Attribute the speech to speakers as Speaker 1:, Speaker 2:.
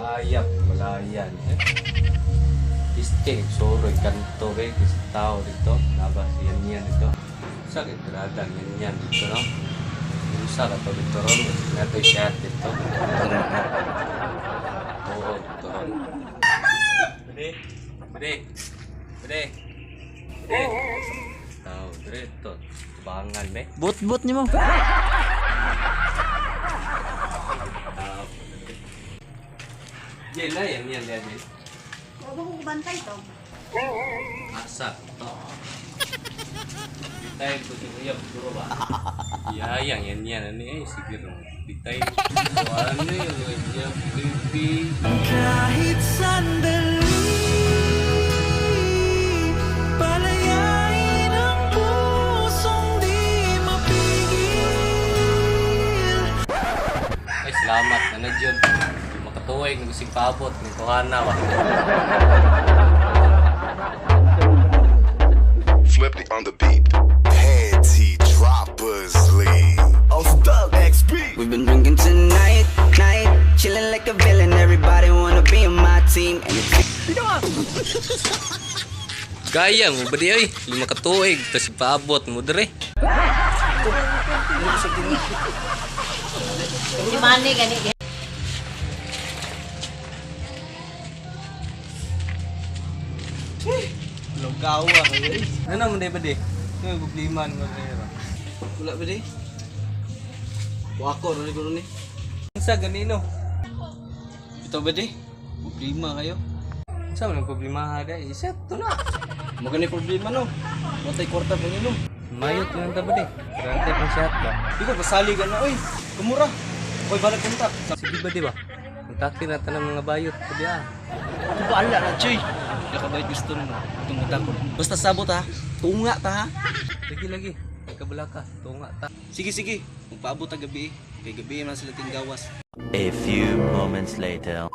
Speaker 1: Ayap, malayan. Isting, soroy, kanto, kasi tao dito. Nabas, yan dito. Sakit, radang, yan dito, no? Usa ka to dito ron. Nato shot dito. Oo, dito ron. Bede. Tao, dito. Bangan, be.
Speaker 2: But niyo mo.
Speaker 1: Tao. Yan na, yan.
Speaker 3: Huwag mo kubantay to.
Speaker 1: Asa, to. Bitay ko si Kuya, puro ba? Yan. Ano eh, sige rin. Bitay. So, ano yung baby?
Speaker 2: Kahit sandali, palayain ang pusong di mapigil.
Speaker 1: Ay, salamat na dyan. Makatuwag, nagusig paabot, ng kuhana ba?
Speaker 4: Flippy on the beat. Panty droppers lead. Oh, Stug XP.
Speaker 5: We've been drinking tonight, chilling like a villain. Everybody wanna be on my team. And it's
Speaker 1: Gaya mo ba di ay? Lima katuwag, tapos paabot mo dire.
Speaker 3: Si Manny, gani.
Speaker 2: Lugawa kayo.
Speaker 1: Ano mo ba di? Ito yung problema mo dire.
Speaker 2: Wala ba di? Wako ron ko ni.
Speaker 1: Sa ganino?
Speaker 2: Ito ba di? Problema kayo.
Speaker 1: Sa mo problema ha isa to na.
Speaker 2: Mo gani problema no. Watay kwarta pa nilo.
Speaker 1: Mayot lang ta ba di? Karante pang shot ba?
Speaker 2: Ikaw pasali ka na oy. Kumura. Oy balik kontak.
Speaker 1: Sige ba di ba? Kontaktin natin ang mga bayot pa di ah.
Speaker 2: Ako ba ala na choy. Nakabait gusto mo. Itong ko. Basta sabot ha. Tunga ta ha.
Speaker 1: Lagi. Kabala ka. Tunga ta.
Speaker 2: Sige. Magpaabot ta gabi. Kay gabi man sila tinggawas.
Speaker 6: A few moments later.